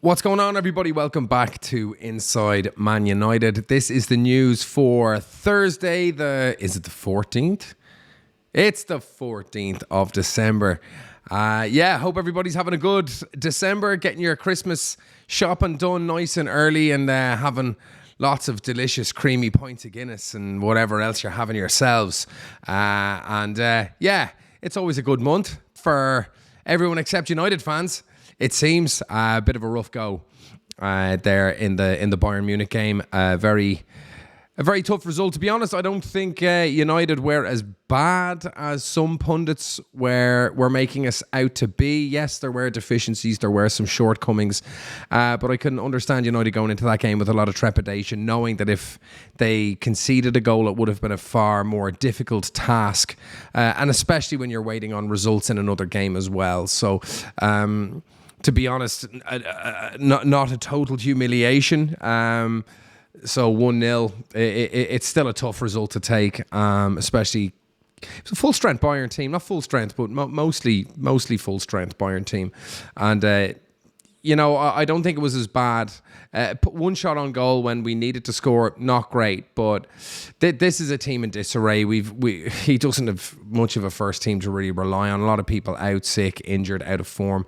What's going on, everybody? Welcome back to Inside Man United. This is the news for Thursday, is it the 14th? It's the 14th of December. Hope everybody's having a good December, getting your Christmas shopping done nice and early and having lots of delicious creamy pints of Guinness and whatever else you're having yourselves. It's always a good month for everyone except United fans. It seems a bit of a rough go there in the Bayern Munich game. A very tough result. To be honest, I don't think United were as bad as some pundits were making us out to be. Yes, there were deficiencies, there were some shortcomings, but I couldn't understand United going into that game with a lot of trepidation, knowing that if they conceded a goal, it would have been a far more difficult task, and especially when you're waiting on results in another game as well. So, to be honest, not a total humiliation. So 1-0, it's still a tough result to take, especially it's a full-strength Bayern team. Not full strength, but mostly full-strength Bayern team. And, I don't think it was as bad. Put one shot on goal when we needed to score, not great. But this is a team in disarray. He doesn't have much of a first team to really rely on. A lot of people out, sick, injured, out of form.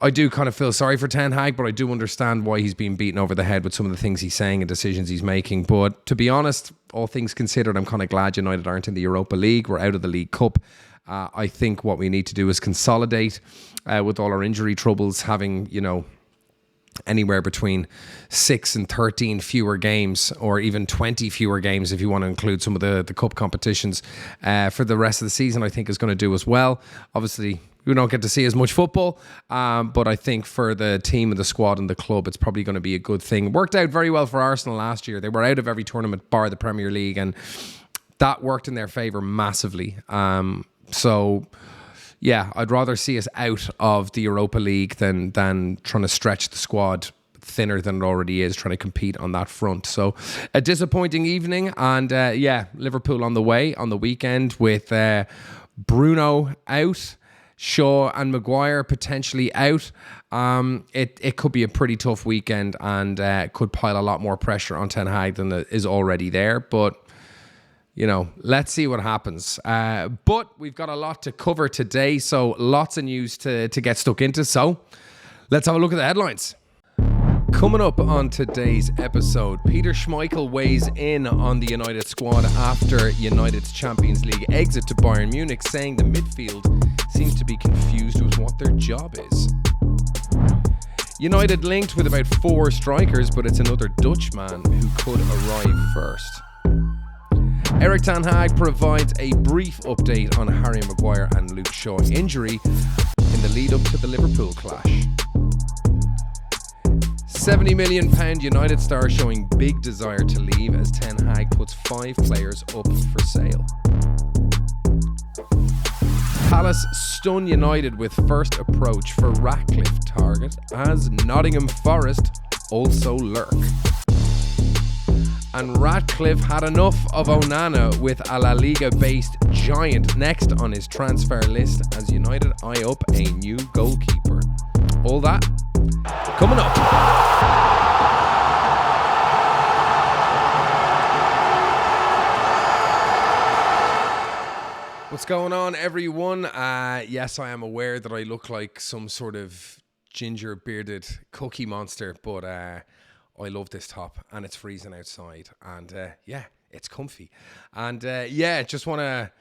I do kind of feel sorry for Ten Hag, but I do understand why he's being beaten over the head with some of the things he's saying and decisions he's making. But to be honest, all things considered, I'm kind of glad United aren't in the Europa League. We're out of the League Cup. I think what we need to do is consolidate with all our injury troubles, having, anywhere between 6 and 13 fewer games, or even 20 fewer games if you want to include some of the cup competitions for the rest of the season, I think is going to do as well. Obviously, we don't get to see as much football, but I think for the team and the squad and the club, it's probably going to be a good thing. It worked out very well for Arsenal last year. They were out of every tournament bar the Premier League, and that worked in their favour massively. I'd rather see us out of the Europa League than trying to stretch the squad thinner than it already is, trying to compete on that front. So a disappointing evening, and Liverpool on the way on the weekend with Bruno out, Shaw and Maguire potentially out. It could be a pretty tough weekend, and could pile a lot more pressure on Ten Hag than is already there. But let's see what happens. But we've got a lot to cover today, so lots of news to get stuck into. So let's have a look at the headlines. Coming up on today's episode, Peter Schmeichel weighs in on the United squad after United's Champions League exit to Bayern Munich, saying the midfield seems to be confused with what their job is. United linked with about 4 strikers, but it's another Dutchman who could arrive first. Erik Ten Hag provides a brief update on Harry Maguire and Luke Shaw injury in the lead up to the Liverpool clash. £70 million United star showing big desire to leave as Ten Hag puts 5 players up for sale. Palace stun United with first approach for Ratcliffe target as Nottingham Forest also lurk. And Ratcliffe had enough of ONANA with a La Liga-based giant next on his transfer list as United eye up a new goalkeeper. All that coming up. What's going on, everyone? Yes, I am aware that I look like some sort of ginger-bearded cookie monster, but I love this top, and it's freezing outside, and it's comfy. And just want to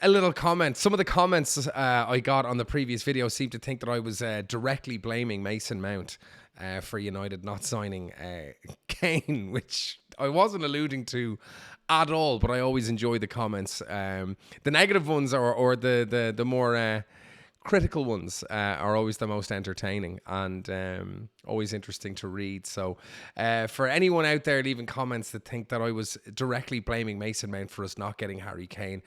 a little comment. Some of the comments I got on the previous video seemed to think that I was directly blaming Mason Mount for United not signing Kane, which I wasn't alluding to at all, but I always enjoy the comments. The negative ones or the more critical ones are always the most entertaining and always interesting to read. So for anyone out there leaving comments that think that I was directly blaming Mason Mount for us not getting Harry Kane,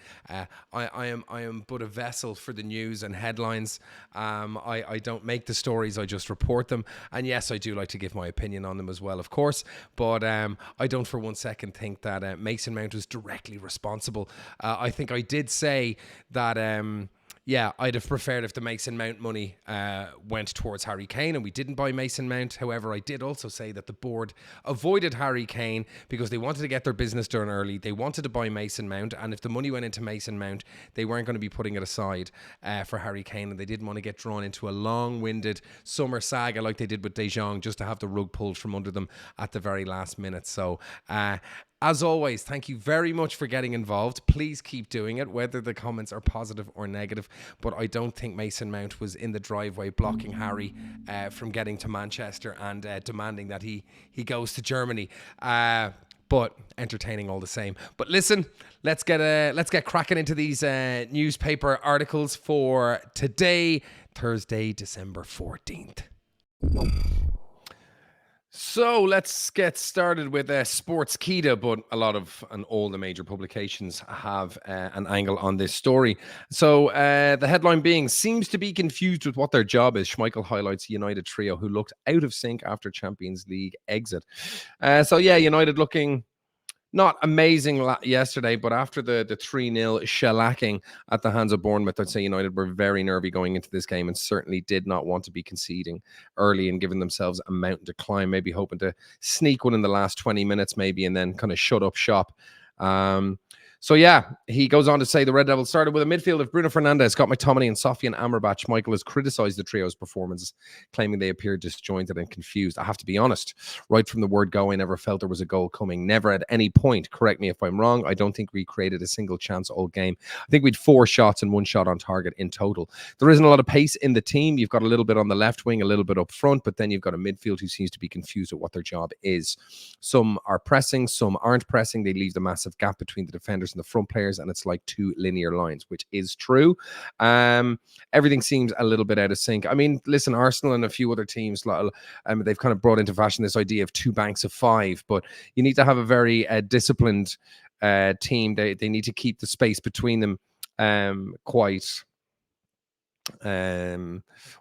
I am but a vessel for the news and headlines. I don't make the stories, I just report them. And yes, I do like to give my opinion on them as well, of course, but I don't for one second think that Mason Mount was directly responsible. I think I did say that Yeah, I'd have preferred if the Mason Mount money went towards Harry Kane and we didn't buy Mason Mount. However, I did also say that the board avoided Harry Kane because they wanted to get their business done early. They wanted to buy Mason Mount, and if the money went into Mason Mount, they weren't going to be putting it aside for Harry Kane, and they didn't want to get drawn into a long-winded summer saga like they did with De Jong, just to have the rug pulled from under them at the very last minute. So, as always, thank you very much for getting involved. Please keep doing it, whether the comments are positive or negative. But I don't think Mason Mount was in the driveway blocking Harry from getting to Manchester and demanding that he goes to Germany. But entertaining all the same. But listen, let's get cracking into these newspaper articles for today, Thursday, December 14th. So let's get started with Sportskita, but all the major publications have an angle on this story. So the headline being, seems to be confused with what their job is. Schmeichel highlights United trio who looked out of sync after Champions League exit. United looking not amazing yesterday, but after the 3-0 shellacking at the hands of Bournemouth, I'd say United were very nervy going into this game and certainly did not want to be conceding early and giving themselves a mountain to climb, maybe hoping to sneak one in the last 20 minutes maybe and then kind of shut up shop. He goes on to say the Red Devils started with a midfield of Bruno Fernandes, Scott McTominay and Sofian Amrabat. Schmeichel has criticised the trio's performances, claiming they appeared disjointed and confused. I have to be honest, right from the word go, I never felt there was a goal coming. Never at any point. Correct me if I'm wrong. I don't think we created a single chance all game. I think we'd 4 shots and 1 shot on target in total. There isn't a lot of pace in the team. You've got a little bit on the left wing, a little bit up front, but then you've got a midfield who seems to be confused at what their job is. Some are pressing, some aren't pressing. They leave the massive gap between the defenders and the front players, and it's like 2 linear lines, which is true. Everything seems a little bit out of sync. I mean, listen, Arsenal and a few other teams, they've kind of brought into fashion this idea of 2 banks of 5, but you need to have a very disciplined team. They need to keep the space between them quite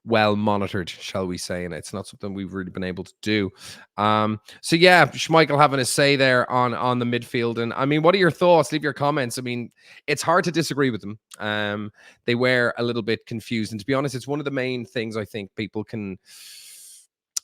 well monitored, shall we say, and it's not something we've really been able to do. Schmeichel having a say there on the midfield. And I mean, what are your thoughts? Leave your comments. I mean, it's hard to disagree with them. They were a little bit confused, and to be honest, it's one of the main things I think people can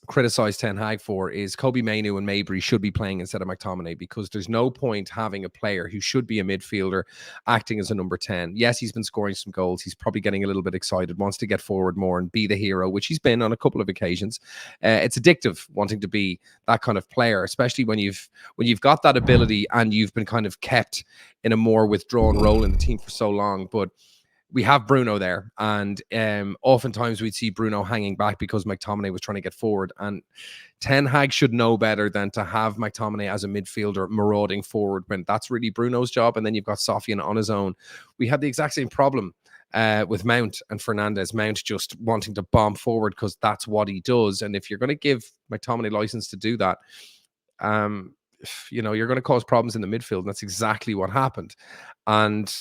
criticize Ten Hag for is Kobe Mainoo and Mabry should be playing instead of McTominay, because there's no point having a player who should be a midfielder acting as a number 10. Yes, he's been scoring some goals. He's probably getting a little bit excited, wants to get forward more and be the hero, which he's been on a couple of occasions. It's addictive wanting to be that kind of player, especially when you've got that ability and you've been kind of kept in a more withdrawn role in the team for so long. But we have Bruno there, and oftentimes we'd see Bruno hanging back because McTominay was trying to get forward, and Ten Hag should know better than to have McTominay as a midfielder marauding forward when that's really Bruno's job. And then you've got Sofian on his own. We had the exact same problem with Mount and Fernandes. Mount just wanting to bomb forward because that's what he does, and if you're going to give McTominay license to do that, you're going to cause problems in the midfield, and that's exactly what happened. And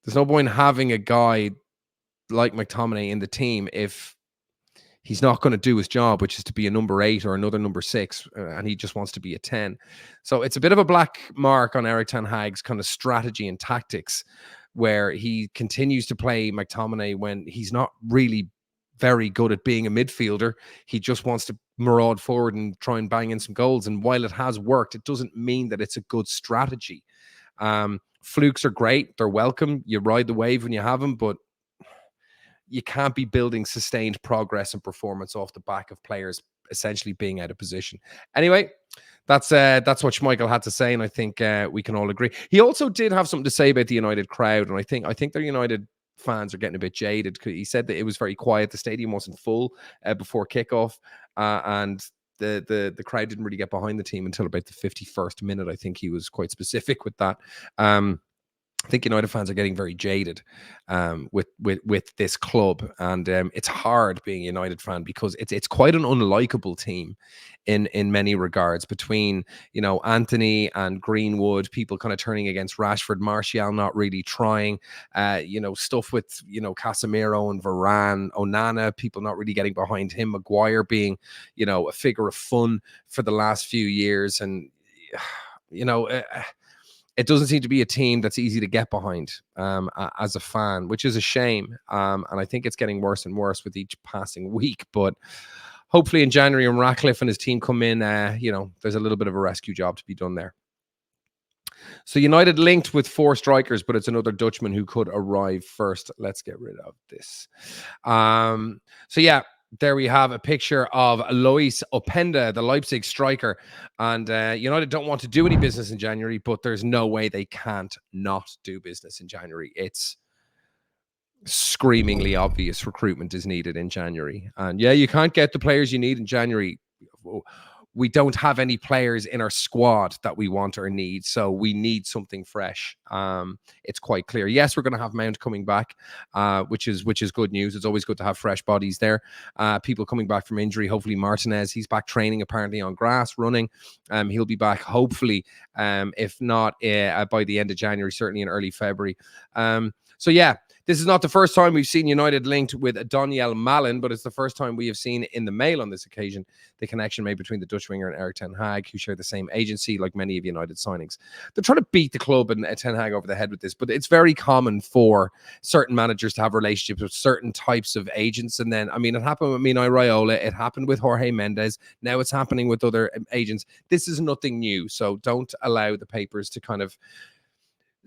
there's no point having a guy like McTominay in the team if he's not going to do his job, which is to be a number 8 or another number 6, and he just wants to be a 10. So it's a bit of a black mark on Erik Ten Hag's kind of strategy and tactics, where he continues to play McTominay when he's not really very good at being a midfielder. He just wants to maraud forward and try and bang in some goals. And while it has worked, it doesn't mean that it's a good strategy. Flukes are great. They're welcome. You ride the wave when you have them, but you can't be building sustained progress and performance off the back of players essentially being out of position. Anyway, that's what Schmeichel had to say, and I think we can all agree. He also did have something to say about the United crowd, and I think their United fans are getting a bit jaded. He said that it was very quiet. The stadium wasn't full before kickoff, and the crowd didn't really get behind the team until about the 51st minute. I think he was quite specific with that. I think United fans are getting very jaded with this club, and it's hard being a United fan because it's quite an unlikable team in many regards. Between Anthony and Greenwood, people kind of turning against Rashford, Martial not really trying, stuff with Casemiro and Varane, Onana, people not really getting behind him, Maguire being a figure of fun for the last few years, and it doesn't seem to be a team that's easy to get behind as a fan, which is a shame. And I think it's getting worse and worse with each passing week. But hopefully in January, when Ratcliffe and his team come in, there's a little bit of a rescue job to be done there. So United linked with 4 strikers, but it's another Dutchman who could arrive first. Let's get rid of this. There we have a picture of Lois Openda, the Leipzig striker. And United don't want to do any business in January, but there's no way they can't not do business in January. It's screamingly obvious recruitment is needed in January. And yeah, you can't get the players you need in January. We don't have any players in our squad that we want or need, so we need something fresh. It's quite clear. Yes, we're going to have Mount coming back, which is good news. It's always good to have fresh bodies there. People coming back from injury. Hopefully Martinez, he's back training apparently on grass, running. He'll be back hopefully, if not by the end of January, certainly in early February. This is not the first time we've seen United linked with Daniel Malin, but it's the first time we have seen in the Mail on this occasion the connection made between the Dutch winger and Erik Ten Hag, who share the same agency like many of United signings. They're trying to beat the club and Ten Hag over the head with this, but it's very common for certain managers to have relationships with certain types of agents. And then, it happened with Mino Raiola, it happened with Jorge Mendes, now it's happening with other agents. This is nothing new, so don't allow the papers to kind of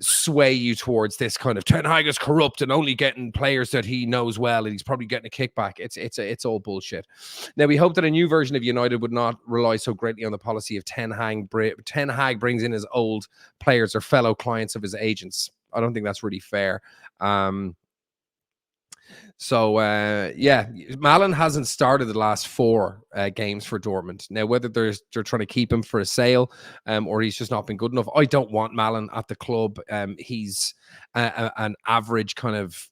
sway you towards this kind of Ten Hag is corrupt and only getting players that he knows well and he's probably getting a kickback. It's all bullshit. Now, we hope that a new version of United would not rely so greatly on the policy of Ten Hag brings in his old players or fellow clients of his agents. I don't think that's really fair. Malin hasn't started the last 4 games for Dortmund. Now, whether they're trying to keep him for a sale or he's just not been good enough, I don't want Malin at the club. He's an average kind of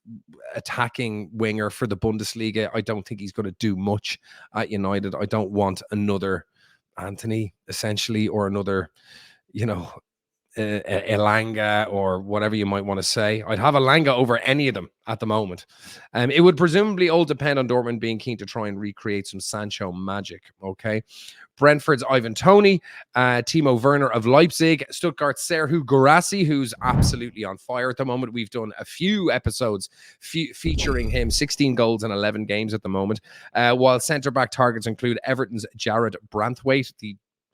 attacking winger for the Bundesliga. I don't think he's going to do much at United. I don't want another Anthony, essentially, or another, Elanga or whatever you might want to say. I'd have Elanga over any of them at the moment. It would presumably all depend on Dortmund being keen to try and recreate some Sancho magic. Okay. Brentford's Ivan Toney, Timo Werner of Leipzig, Stuttgart's Serhu Guirassy, who's absolutely on fire at the moment. We've done a few episodes featuring him, 16 goals in 11 games at the moment. While centre-back targets include Everton's Jared Branthwaite,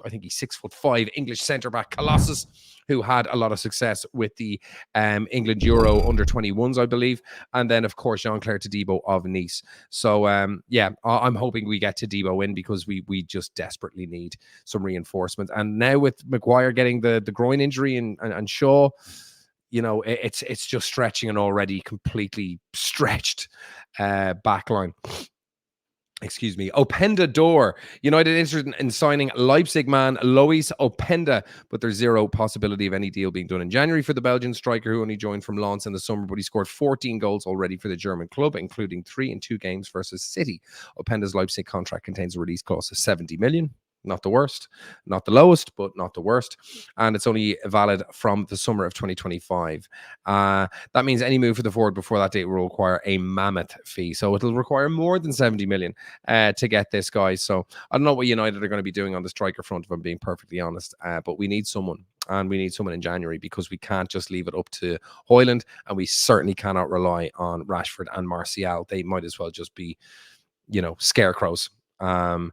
I think he's 6'5" English centre-back Colossus, who had a lot of success with the England Euro under-21s, I believe. And then, of course, Jean-Claire Todibo of Nice. So, I'm hoping we get Todibo in because we just desperately need some reinforcement. And now with Maguire getting the groin injury and Shaw, it's just stretching an already completely stretched backline. Excuse me. Openda door. United interested in signing Leipzig man Lois Openda, but there's zero possibility of any deal being done in January for the Belgian striker who only joined from Lens in the summer, but he scored 14 goals already for the German club, including 3 in 2 games versus City. Openda's Leipzig contract contains a release clause of 70 million. Not the worst, not the lowest, but not the worst. And it's only valid from the summer of 2025. That means any move for the forward before that date will require a mammoth fee. So it'll require more than 70 million to get this guy. So I don't know what United are going to be doing on the striker front, if I'm being perfectly honest. But we need someone. And we need someone in January because we can't just leave it up to Højlund. And we certainly cannot rely on Rashford and Martial. They might as well just be, scarecrows. And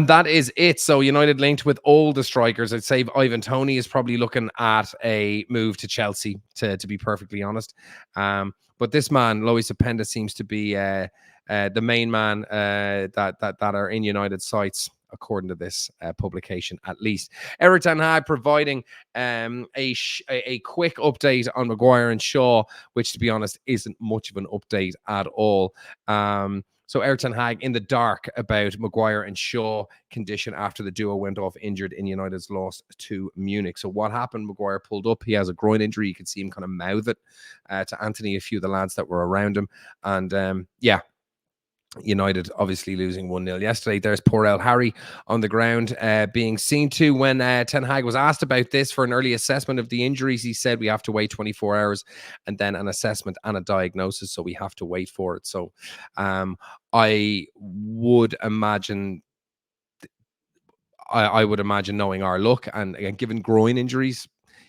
that is it. So United linked with all the strikers. I'd say Ivan Toney is probably looking at a move to Chelsea, to be perfectly honest. But this man, Lois Openda, seems to be the main man that are in United sights, according to this publication, at least. Erik Ten Hag providing a quick update on Maguire and Shaw, which, to be honest, isn't much of an update at all. So Erik Ten Hag in the dark about Maguire and Shaw condition after the duo went off injured in United's loss to Munich. So what happened? Maguire pulled up. He has a groin injury. You could see him kind of mouth it to Anthony, a few of the lads that were around him. And United obviously losing 1-0 yesterday. There's poor El Harry on the ground being seen to. When Ten Hag was asked about this for an early assessment of the injuries, he said we have to wait 24 hours and then an assessment and a diagnosis. So we have to wait for it. So I would imagine, I would imagine, knowing our luck and given groin injuries,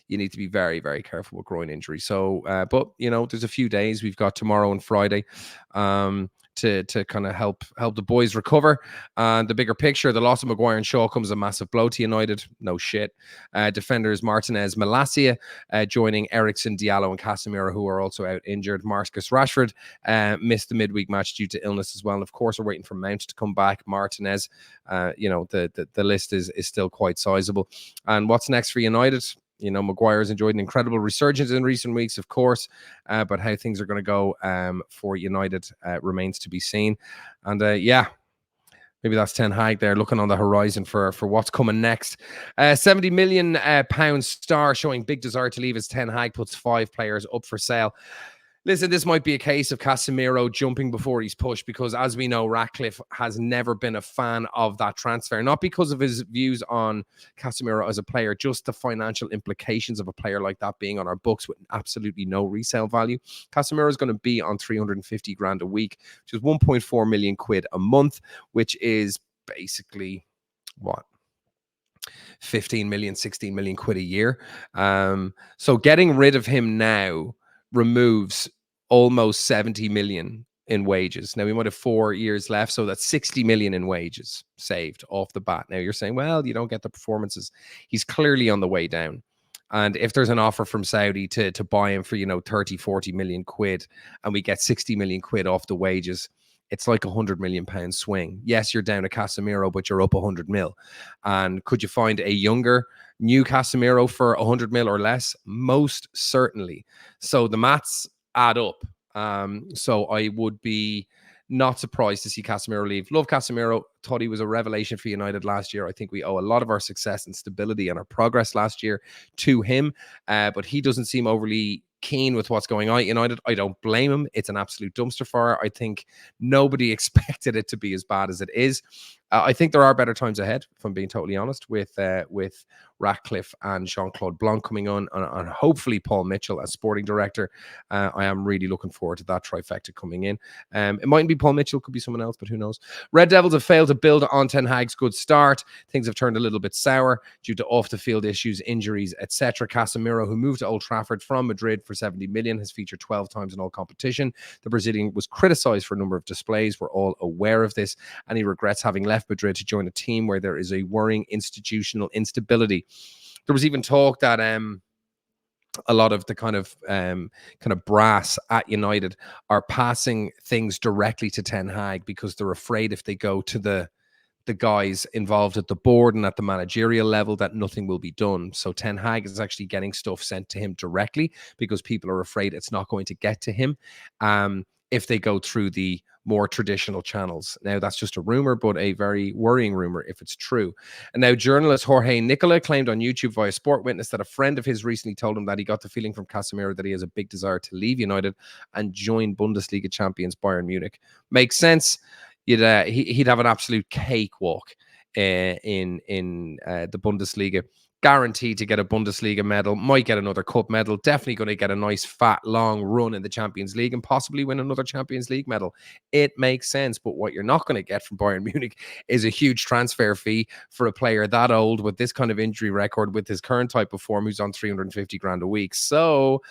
you need to be very, very careful with groin injury. So, but there's a few days. We've got tomorrow and Friday to kind of help the boys recover. And the bigger picture, the loss of Maguire and Shaw comes a massive blow to United. No shit. Defenders Martinez, Malacia joining Eriksen, Diallo, and Casemiro, who are also out injured. Marcus Rashford missed the midweek match due to illness as well. And of course, we're waiting for Mount to come back. Martinez, the list is still quite sizable. And what's next for United? Maguire has enjoyed an incredible resurgence in recent weeks, of course, but how things are going to go for United remains to be seen. And maybe that's Ten Hag there looking on the horizon for what's coming next. 70 million pound star showing big desire to leave as Ten Hag puts 5 players up for sale. Listen, this might be a case of Casemiro jumping before he's pushed, because as we know, Ratcliffe has never been a fan of that transfer. Not because of his views on Casemiro as a player, just the financial implications of a player like that being on our books with absolutely no resale value. Casemiro is going to be on 350 grand a week, which is 1.4 million quid a month, which is basically what? 15 million, 16 million quid a year. So getting rid of him now removes almost 70 million in wages. Now we might have 4 years left, so that's 60 million in wages saved off the bat. Now you're saying, well, you don't get the performances. He's clearly on the way down. And if there's an offer from Saudi to buy him for 30, 40 million quid, and we get 60 million quid off the wages, it's like £100 million swing. Yes, you're down to Casemiro, but you're up 100 mil. And could you find a younger, new Casemiro for 100 mil or less? Most certainly. So the maths add up. So I would be not surprised to see Casemiro leave. Love Casemiro. Thought he was a revelation for United last year. I think we owe a lot of our success and stability and our progress last year to him. But he doesn't seem overly keen with what's going on at United. I don't blame him. It's an absolute dumpster fire. I think nobody expected it to be as bad as it is. I think there are better times ahead, if I'm being totally honest, with Ratcliffe and Jean-Claude Blanc coming on, and hopefully Paul Mitchell as sporting director. I am really looking forward to that trifecta coming in. It mightn't be Paul Mitchell, could be someone else, but who knows. Red Devils have failed to build on Ten Hag's good start. Things have turned a little bit sour due to off-the-field issues, injuries, etc. Casemiro, who moved to Old Trafford from Madrid for 70 million, has featured 12 times in all competition. The Brazilian was criticised for a number of displays. We're all aware of this, and he regrets having left Madrid to join a team where there is a worrying institutional instability. There was even talk that a lot of the kind of brass at United are passing things directly to Ten Hag because they're afraid if they go to the guys involved at the board and at the managerial level that nothing will be done. So Ten Hag is actually getting stuff sent to him directly because people are afraid it's not going to get to him if they go through the more traditional channels. Now, that's just a rumor, but a very worrying rumor if it's true. And now journalist Jorge Nicola claimed on YouTube via Sport Witness that a friend of his recently told him that he got the feeling from Casemiro that he has a big desire to leave United and join Bundesliga champions Bayern Munich. Makes sense. He'd have an absolute cakewalk in the Bundesliga. Guaranteed to get a Bundesliga medal, might get another cup medal, definitely going to get a nice fat long run in the Champions League and possibly win another Champions League medal. It makes sense, but what you're not going to get from Bayern Munich is a huge transfer fee for a player that old with this kind of injury record, with his current type of form, who's on 350 grand a week. So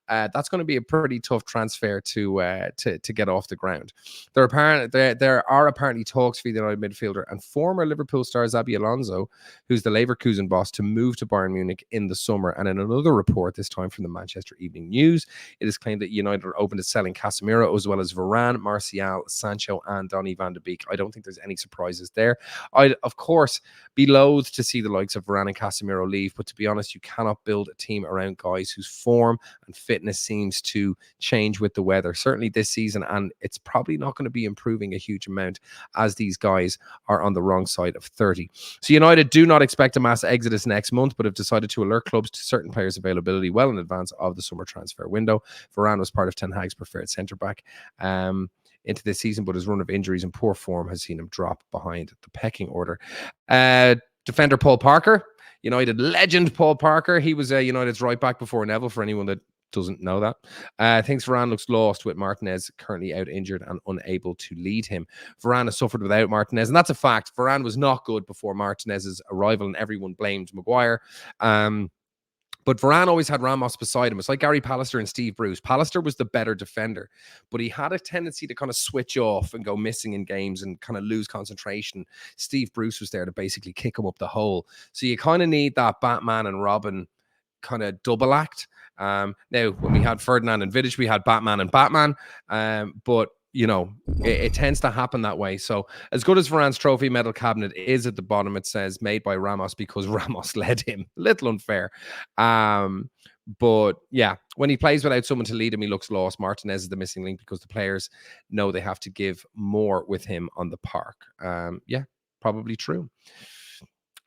that's going to be a pretty tough transfer to get off the ground. There are apparently talks for the United midfielder and former Liverpool star Xabi Alonso, who's the Leverkusen boss, to move to Bayern Munich in the summer. And in another report, this time from the Manchester Evening News, it is claimed that United are open to selling Casemiro as well as Varane, Martial, Sancho, and Donny van de Beek. I don't think there's any surprises there. I'd, of course, be loath to see the likes of Varane and Casemiro leave, but to be honest, you cannot build a team around guys whose form and fitness seems to change with the weather, certainly this season, and it's probably not going to be improving a huge amount as these guys are on the wrong side of 30. So United do not expect a mass exodus next month, but have decided to alert clubs to certain players' availability well in advance of the summer transfer window. Varane was part of Ten Hag's preferred centre-back into this season, but his run of injuries and poor form has seen him drop behind the pecking order. Defender Paul Parker, United legend Paul Parker. He was United's right back before Neville, for anyone that doesn't know that. Thinks Varane looks lost with Martinez currently out injured and unable to lead him. Varane has suffered without Martinez, and that's a fact. Varane was not good before Martinez's arrival, and everyone blamed Maguire. But But Varane always had Ramos beside him. It's like Gary Pallister and Steve Bruce. Pallister was the better defender, but he had a tendency to kind of switch off and go missing in games and kind of lose concentration. Steve Bruce was there to basically kick him up the hole. So you kind of need that Batman and Robin kind of double act. Now, when we had Ferdinand and Vidic, we had Batman and Batman. But you know, it tends to happen that way. So as good as Varane's trophy medal cabinet is at the bottom, it says made by Ramos because Ramos led him. A little unfair. But yeah, when he plays without someone to lead him, he looks lost. Martinez is the missing link because the players know they have to give more with him on the park. Yeah, probably true.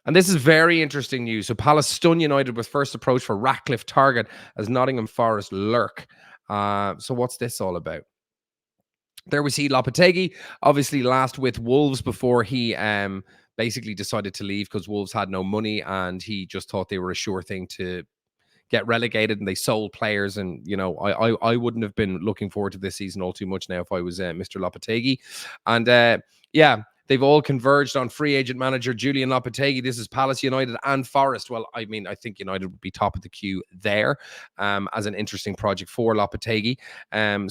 And this is very interesting news. So Palace stun United with first approach for Ratcliffe target as Nottingham Forest lurk. So what's this all about? There we see Lopetegui, obviously last with Wolves before he basically decided to leave because Wolves had no money and he just thought they were a sure thing to get relegated, and they sold players. And, you know, I wouldn't have been looking forward to this season all too much now if I was Mr. Lopetegui. And yeah, they've all converged on free agent manager Julian Lopetegui. This is Palace, United and Forest. Well, I mean, I think United would be top of the queue there as an interesting project for Lopetegui,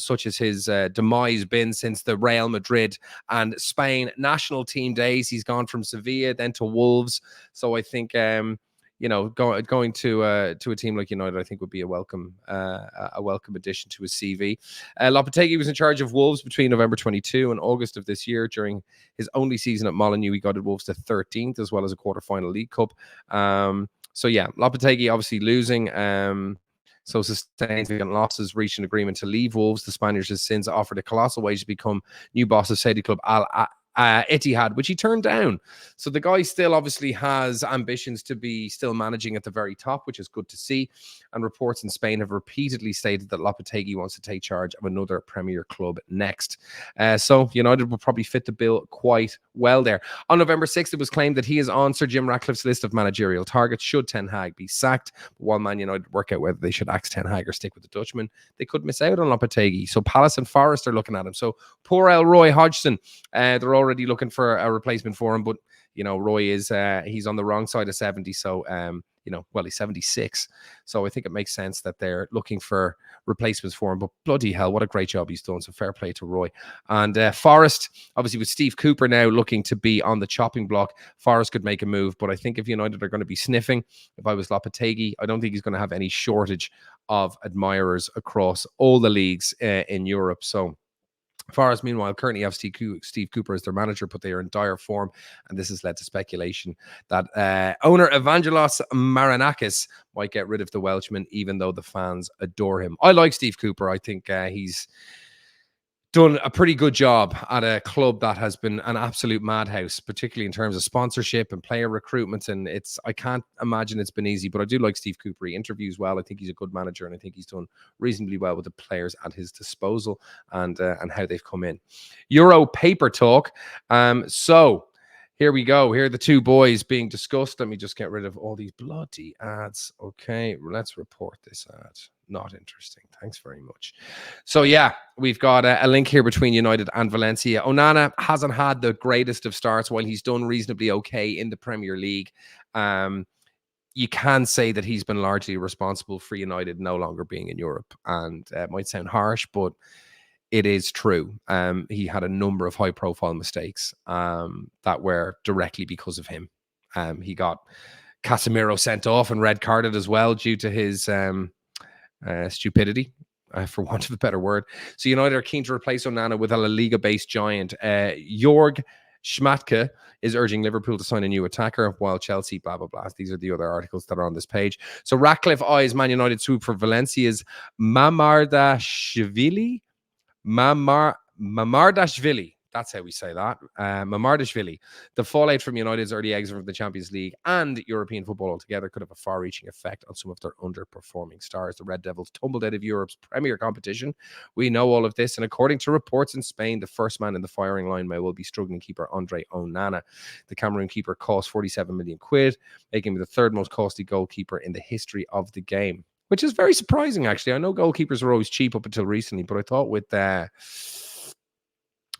such as his demise been since the Real Madrid and Spain national team days. He's gone from Sevilla then to Wolves. So I think you know, going to a team like United, I think would be a welcome addition to his CV. Lopetegui was in charge of Wolves between November 22 and August of this year. During his only season at Molineux, he guided Wolves to 13th as well as a quarterfinal League Cup. So yeah, Lopetegui obviously losing. So sustained significant losses, reached an agreement to leave Wolves. The Spaniards has since offered a colossal wage to become new boss of Saudi club Etihad, which he turned down. So the guy still obviously has ambitions to be still managing at the very top, which is good to see. And reports in Spain have repeatedly stated that Lopetegui wants to take charge of another Premier club next. So United will probably fit the bill quite well there. On November 6th, it was claimed that he is on Sir Jim Ratcliffe's list of managerial targets should Ten Hag be sacked. But while Man United work out whether they should axe Ten Hag or stick with the Dutchman, they could miss out on Lopetegui. So Palace and Forest are looking at him. So poor Roy Hodgson, they're already looking for a replacement for him, but you know, Roy is he's on the wrong side of 70, so you know, well, he's 76, so I think it makes sense that they're looking for replacements for him. But bloody hell, what a great job he's done, so fair play to Roy. And Forest, obviously with Steve Cooper now looking to be on the chopping block, Forest could make a move, but I think if United are going to be sniffing, if I was Lopetegui, I don't think he's going to have any shortage of admirers across all the leagues in Europe. So Forest, meanwhile, currently have Steve Cooper as their manager, but they are in dire form, and this has led to speculation that owner Evangelos Marinakis might get rid of the Welshman, even though the fans adore him. I like Steve Cooper. I think he's done a pretty good job at a club that has been an absolute madhouse, particularly in terms of sponsorship and player recruitment. And I can't imagine it's been easy, but I do like Steve Cooper. He interviews well. I think he's a good manager, and I think he's done reasonably well with the players at his disposal and how they've come in. Euro paper talk. So here we go. Here are the two boys being discussed. Let me just get rid of all these bloody ads. Okay, let's report this ad. Not interesting. Thanks very much. So yeah, we've got a link here between United and Valencia. ONANA hasn't had the greatest of starts while he's done reasonably okay in the Premier League. You can say that he's been largely responsible for United no longer being in Europe. And it might sound harsh, but it is true. He had a number of high-profile mistakes that were directly because of him. He got Casemiro sent off and red-carded as well due to his stupidity, for want of a better word. So United are keen to replace ONANA with a La Liga-based giant. Jörg Schmeichel is urging Liverpool to sign a new attacker, while Chelsea, blah, blah, blah. These are the other articles that are on this page. So Ratcliffe eyes Man United swoop for Valencia's Mamardashvili. Mamardashvili. That's how we say that. Mamardashvili. The fallout from United's early exit from the Champions League and European football altogether could have a far-reaching effect on some of their underperforming stars. The Red Devils tumbled out of Europe's premier competition. We know all of this, and according to reports in Spain, the first man in the firing line will be struggling keeper Andre Onana. The Cameroon keeper cost 47 million quid, making him the third most costly goalkeeper in the history of the game, which is very surprising, actually. I know goalkeepers were always cheap up until recently, but I thought with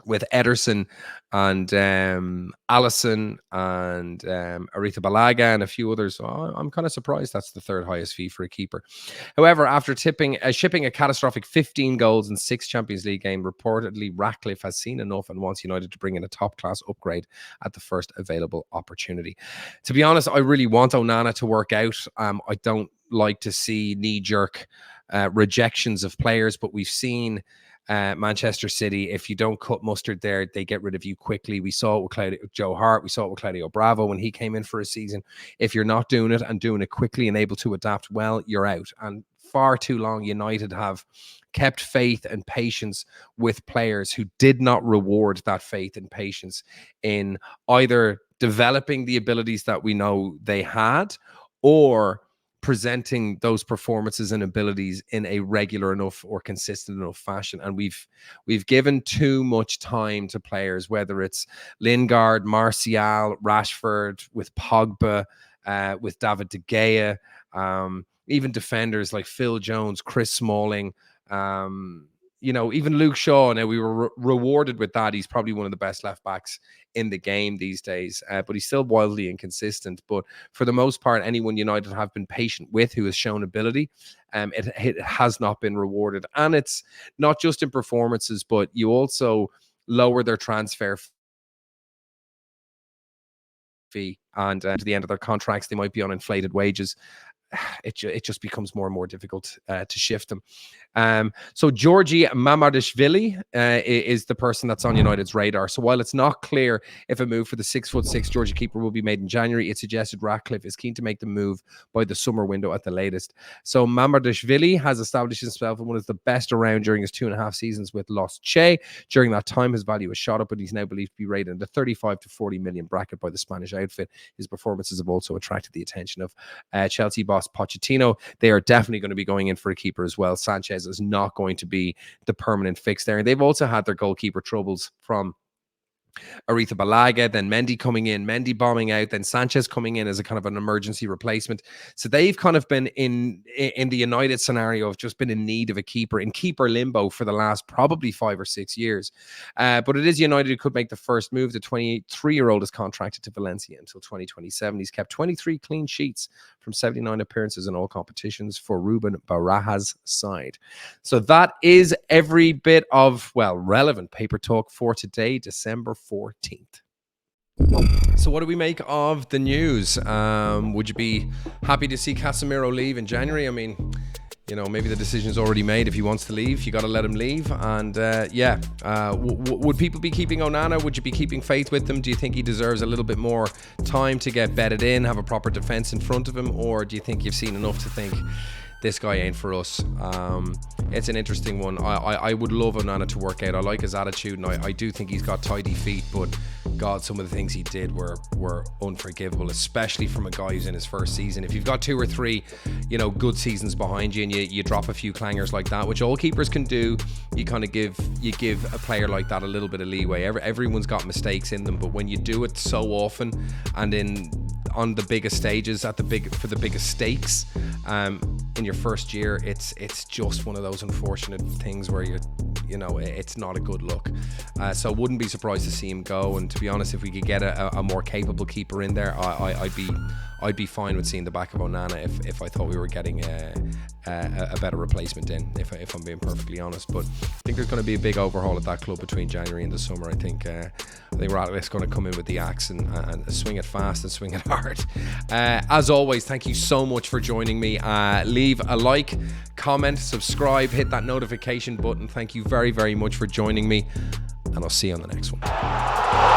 with Ederson and Allison and Aretha Balaga and a few others. So I'm kind of surprised that's the third highest fee for a keeper. However, after shipping a catastrophic 15 goals in 6 Champions League games, reportedly Ratcliffe has seen enough and wants United to bring in a top-class upgrade at the first available opportunity. To be honest, I really want ONANA to work out. I don't like to see knee-jerk rejections of players, but we've seen Manchester City, if you don't cut mustard there, they get rid of you quickly. We saw it with Joe Hart. We saw it with Claudio Bravo when he came in for a season. If you're not doing it and doing it quickly and able to adapt well, you're out. And far too long, United have kept faith and patience with players who did not reward that faith and patience in either developing the abilities that we know they had or presenting those performances and abilities in a regular enough or consistent enough fashion. And we've given too much time to players, whether it's Lingard, Martial, Rashford, with Pogba, with David De Gea, even defenders like Phil Jones, Chris Smalling, even Luke Shaw. Now, we were rewarded with that. He's probably one of the best left backs in the game these days, but he's still wildly inconsistent. But for the most part, anyone United have been patient with who has shown ability, it has not been rewarded. And it's not just in performances, but you also lower their transfer fee, and to the end of their contracts, they might be on inflated wages. It just becomes more and more difficult to shift them. So Georgi Mamardashvili is the person that's on United's radar. So while it's not clear if a move for the 6'6" Georgia keeper will be made in January, it suggested Ratcliffe is keen to make the move by the summer window at the latest. So Mamardashvili has established himself as one of the best around during his 2.5 seasons with Los Che. During that time, his value has shot up, but he's now believed to be rated in the 35 to 40 million bracket by the Spanish outfit. His performances have also attracted the attention of Chelsea boss Pochettino. They are definitely going to be going in for a keeper as well. Sanchez is not going to be the permanent fix there. And they've also had their goalkeeper troubles from Aretha Balaga, then Mendy coming in, Mendy bombing out, then Sanchez coming in as a kind of an emergency replacement. So they've kind of been in the United scenario of just been in need of a keeper, in keeper limbo for the last probably 5 or 6 years. But it is United who could make the first move. The 23-year-old is contracted to Valencia until 2027. He's kept 23 clean sheets from 79 appearances in all competitions for Ruben Baraja's side. So that is every bit of, relevant paper talk for today, December 14th. So what do we make of the news? Would you be happy to see Casemiro leave in January? I mean, maybe the decision's already made. If he wants to leave, you got to let him leave. And would people be keeping ONANA? Would you be keeping faith with him? Do you think he deserves a little bit more time to get bedded in, have a proper defense in front of him? Or do you think you've seen enough to think this guy ain't for us? It's an interesting one. I would love ONANA to work out. I like his attitude, and I do think he's got tidy feet, but God, some of the things he did were unforgivable, especially from a guy who's in his first season. If you've got 2 or 3, good seasons behind you, and you drop a few clangers like that, which all keepers can do, you kind of give a player like that a little bit of leeway. Everyone's got mistakes in them, but when you do it so often and on the biggest stages for the biggest stakes in your first year, it's just one of those unfortunate things where it's not a good look. So I wouldn't be surprised to see him go. And to be honest, if we could get a more capable keeper in there, I'd be fine with seeing the back of ONANA if I thought we were getting a better replacement in, if I'm being perfectly honest. But I think there's going to be a big overhaul at that club between January and the summer. I think Ratcliffe's going to come in with the axe and swing it fast and swing it hard. As always, thank you so much for joining me. Leave a like, comment, subscribe, hit that notification button. Thank you very, very much for joining me, and I'll see you on the next one.